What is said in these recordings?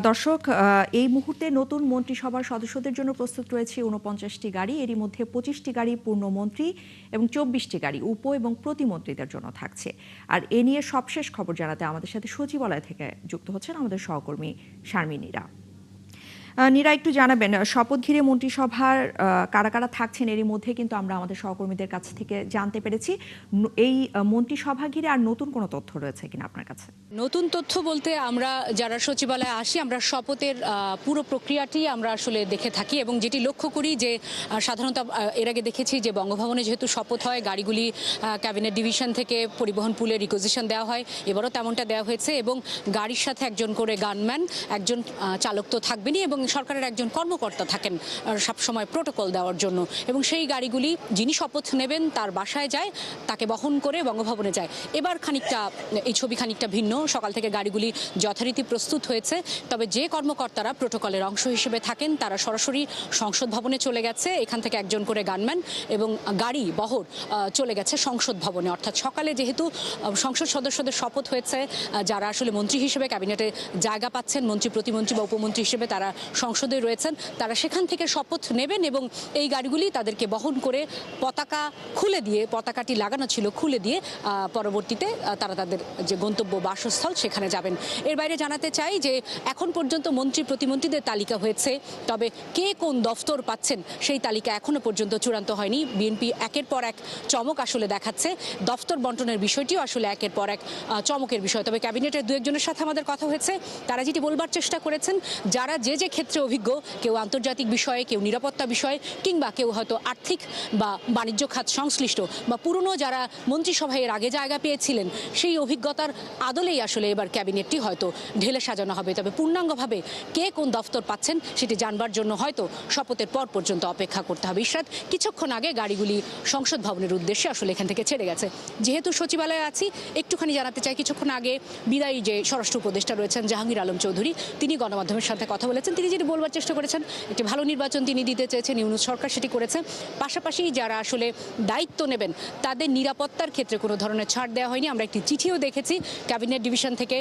দর্শক, এই মুহূর্তে নতুন মন্ত্রিসভার সদস্যদের জন্য প্রস্তুত রয়েছে ৪৯টি গাড়ি। এরই মধ্যে ২৫টি গাড়ি পূর্ণমন্ত্রী এবং ২৪টি গাড়ি উপ এবং প্রতিমন্ত্রীদের জন্য থাকছে। আর এ নিয়ে সবশেষ খবর জানাতে আমাদের সাথে সচিবালয় থেকে যুক্ত হচ্ছেন আমাদের সহকর্মী শারমিন নীরা। নীরা, একটু জানাবেন শপথ ঘিরে মন্ত্রিসভার কারা কারা থাকছেন? এরই মধ্যে কিন্তু আমরা আমাদের সহকর্মীদের কাছ থেকে জানতে পেরেছি। এই মন্ত্রিসভা ঘিরে আর নতুন কোনো তথ্য রয়েছে কিনা আপনার কাছে? নতুন তথ্য বলতে আমরা যারা সচিবালয়ে আসি আমরা শপথের পুরো প্রক্রিয়াটি আমরা আসলে দেখে থাকি এবং যেটি লক্ষ্য করি যে সাধারণত এর আগে দেখেছি যে বঙ্গভবনে যেহেতু শপথ হয় গাড়িগুলি ক্যাবিনেট ডিভিশন থেকে পরিবহন পুলে রিকোজিশন দেওয়া হয়, এবারও তেমনটা দেওয়া হয়েছে এবং গাড়ির সাথে একজন করে গানম্যান, একজন চালক তো থাকবেনই এবং সরকারের একজন কর্মকর্তা থাকেন সবসময় প্রোটোকল দেওয়ার জন্য এবং সেই গাড়িগুলি যিনি শপথ নেবেন তার বাসায় যায়, তাকে বহন করে বঙ্গভবনে যায়। এবার এই ছবি খানিকটা ভিন্ন। সকাল থেকে গাড়িগুলি যথারীতি প্রস্তুত হয়েছে, তবে যে কর্মকর্তারা প্রোটোকলের অংশ হিসেবে থাকেন তারা সরাসরি সংসদ ভবনে চলে গেছে। এখান থেকে একজন করে গানম্যান এবং গাড়ি বহর চলে গেছে সংসদ ভবনে। অর্থাৎ সকালে যেহেতু সংসদ সদস্যদের শপথ হয়েছে, যারা আসলে মন্ত্রী হিসেবে ক্যাবিনেটে জায়গা পাচ্ছেন, মন্ত্রী প্রতিমন্ত্রী বা উপমন্ত্রী হিসেবে তারা সংসদে রয়েছেন, তারা সেখান থেকে শপথ নেবেন এবং এই গাড়িগুলি তাদেরকে বহন করে পতাকা খুলে দিয়ে, পতাকাটি লাগানো ছিল খুলে দিয়ে পরবর্তীতে তারা তাদের যে গন্তব্য বাসস্থল সেখানে যাবেন। এর বাইরে জানাতে চাই যে এখন পর্যন্ত মন্ত্রী প্রতিমন্ত্রীদের তালিকা হয়েছে, তবে কে কোন দফতর পাচ্ছেন সেই তালিকা এখনো পর্যন্ত চূড়ান্ত হয়নি। বিএনপি একের পর এক চমক আসলে দেখাচ্ছে, দফতর বন্টনের বিষয়টিও আসলে একের পর এক চমকের বিষয়। তবে ক্যাবিনেটের দু একজনের সাথে আমাদের কথা হয়েছে, তারা যেটি বলবার চেষ্টা করেছেন, যারা যে যে ক্ষেত্রে অভিজ্ঞ, কেউ আন্তর্জাতিক বিষয়ে, কেউ নিরাপত্তা বিষয়ে, কিংবা কেউ হয়তো আর্থিক বা বাণিজ্য খাত সংশ্লিষ্ট বা পুরনো যারা মন্ত্রিসভায় এর আগে জায়গা পেয়েছিলেন, সেই অভিজ্ঞতার আদলেই আসলে এবার ক্যাবিনেটটি হয়তো ঢেলে সাজানো হবে। তবে পূর্ণাঙ্গভাবে কে কোন দফতর পাচ্ছেন সেটি জানবার জন্য হয়তো শপথের পর পর্যন্ত অপেক্ষা করতে হবে। ইশরাত, কিছুক্ষণ আগে গাড়িগুলি সংসদ ভবনের উদ্দেশ্যে আসলে এখান থেকে ছেড়ে গেছে। যেহেতু সচিবালয়ে আছি, একটুখানি জানাতে চাই, কিছুক্ষণ আগে বিদায়ী যে স্বরাষ্ট্র উপদেষ্টা রয়েছেন জাহাঙ্গীর আলম চৌধুরী, তিনি গণমাধ্যমের সাথে কথা বলেছেন। তিনি যেটি বলবার চেষ্টা করেছেন, একটি ভালো নির্বাচন তিনি দিতে চেয়েছেন, ইউনূস সরকার সেটি করেছে। পাশাপাশি যারা আসলে দায়িত্ব নেবেন তাদের নিরাপত্তার ক্ষেত্রে কোনো ধরনের ছাড় দেওয়া হয়নি। আমরা একটি চিঠিও দেখেছি ক্যাবিনেট ডিভিশন থেকে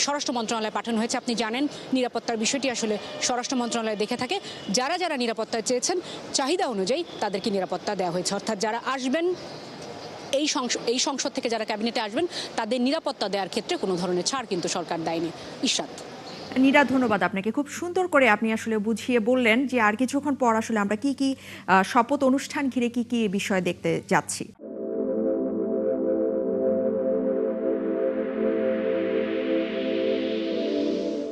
স্বরাষ্ট্র মন্ত্রণালয়ে পাঠানো হয়েছে। আপনি জানেন নিরাপত্তার বিষয়টি আসলে স্বরাষ্ট্র মন্ত্রণালয় দেখে থাকে। যারা যারা নিরাপত্তা চেয়েছেন চাহিদা অনুযায়ী তাদেরকে নিরাপত্তা দেওয়া হয়েছে। অর্থাৎ যারা আসবেন এই সংসদ থেকে, যারা ক্যাবিনেটে আসবেন, তাদের নিরাপত্তা দেওয়ার ক্ষেত্রে কোনো ধরনের ছাড় কিন্তু সরকার দেয়নি। ইশরাত। নীরা, ধন্যবাদ আপনাকে। খুব সুন্দর করে আপনি আসলে বুঝিয়ে বললেন যে আর কিছুক্ষণ পর আসলে আমরা কি কি শপথ অনুষ্ঠান ঘিরে কি কি বিষয় দেখতে যাচ্ছি।